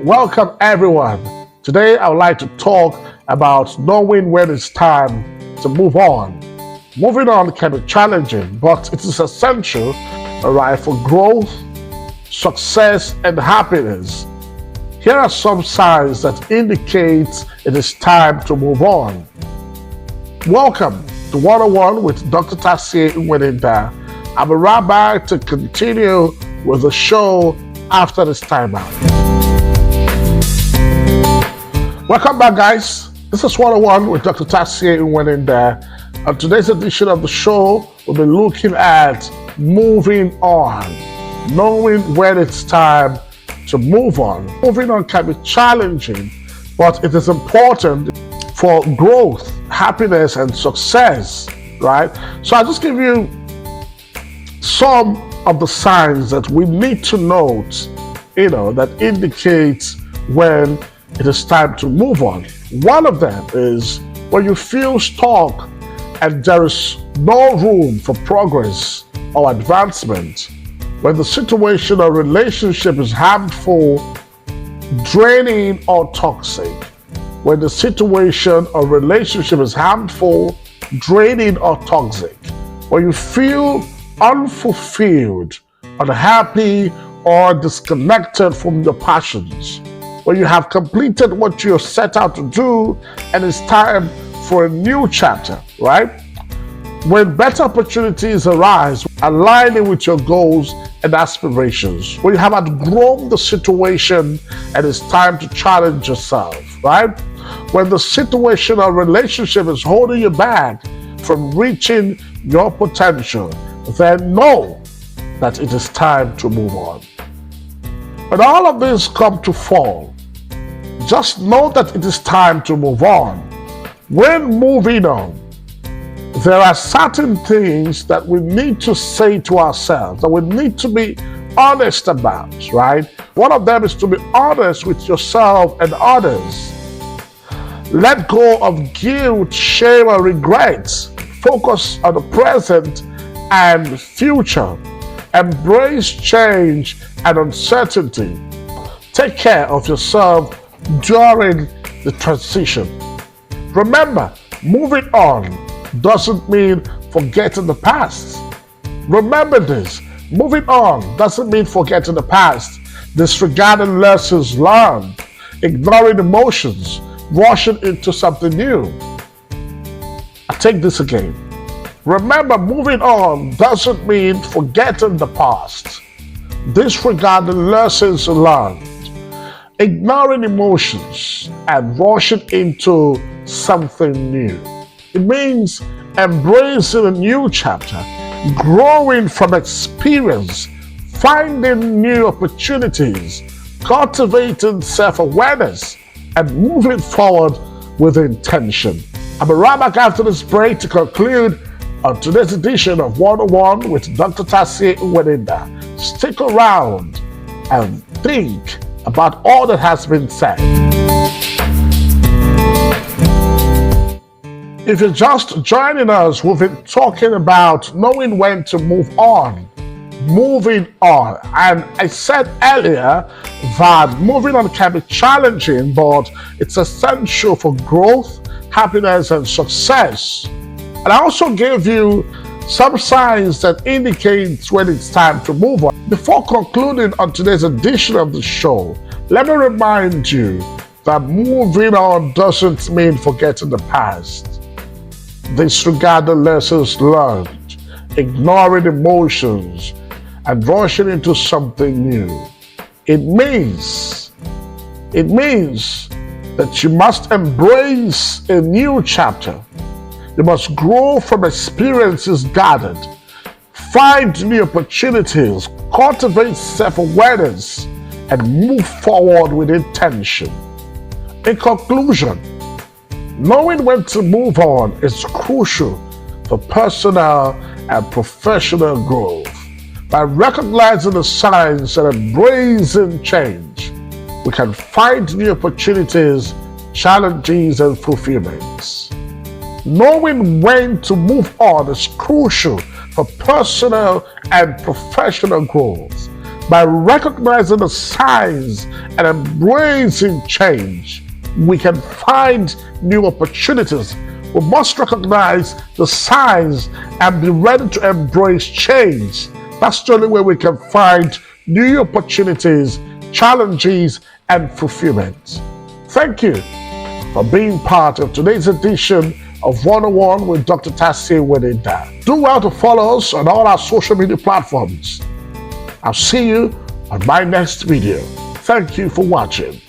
Welcome everyone. Today I would like to talk about knowing when it's time to move on. Moving on can be challenging, but it is essential, for growth, success, and happiness. Here are some signs that indicate it is time to move on. Welcome to 101 with Dr. Tasie. I'm a rabbi to continue with the show after this timeout. Welcome back, guys. This is 101 with Dr. Tasie. On today's edition of the show, we'll be looking at moving on, knowing when it's time to move on. Moving on can be challenging, but it is important for growth, happiness, and success, right? So I'll just give you some of the signs that we need to note, that indicates when it is time to move on. One of them is when you feel stuck and there is no room for progress or advancement. When the situation or relationship is harmful, draining, or toxic. When the situation or relationship is harmful, draining, or toxic. When you feel unfulfilled, unhappy, or disconnected from your passions. When you have completed what you set out to do and it's time for a new chapter, right? When better opportunities arise, aligning with your goals and aspirations. When you have outgrown the situation and it's time to challenge yourself, right? When the situation or relationship is holding you back from reaching your potential, then know that it is time to move on. When all of this come to fall, just know that it is time to move on. When moving on, there are certain things that we need to say to ourselves, that we need to be honest about, right? One of them is to be honest with yourself and others. Let go of guilt, shame, or regrets. Focus on the present and future. Embrace change and uncertainty. Take care of yourself during the transition. Remember, moving on doesn't mean forgetting the past. Remember this, moving on doesn't mean forgetting the past, disregarding lessons learned, ignoring emotions, rushing into something new. I take this again. Remember, moving on doesn't mean forgetting the past, disregarding lessons learned, ignoring emotions, and rushing into something new. It means embracing a new chapter, growing from experience, finding new opportunities, cultivating self-awareness, and moving forward with intention. I'll be right back after this break to conclude on today's edition of 101 with Dr. Tasie. Stick around and think about all that has been said. If you're just joining us, we've been talking about knowing when to move on, moving on. And I said earlier that moving on can be challenging, but it's essential for growth, happiness, and success. And I also gave you some signs that indicate when it's time to move on. Before concluding on today's edition of the show, let me remind you that moving on doesn't mean forgetting the past, disregard the lessons learned, ignoring emotions, and rushing into something new. It means that you must embrace a new chapter. You must grow from experiences gathered, find new opportunities, cultivate self-awareness, and move forward with intention. In conclusion, knowing when to move on is crucial for personal and professional growth. By recognizing the signs and embracing change, we can find new opportunities, challenges, and fulfillments. Knowing when to move on is crucial for personal and professional growth. By recognizing the signs and embracing change, we can find new opportunities. We must recognize the signs and be ready to embrace change. That's the only way we can find new opportunities, challenges, and fulfillment. Thank you for being part of today's edition of 101 with Dr. Tasie Wedinda. Do well to follow us on all our social media platforms. I'll see you on my next video. Thank you for watching.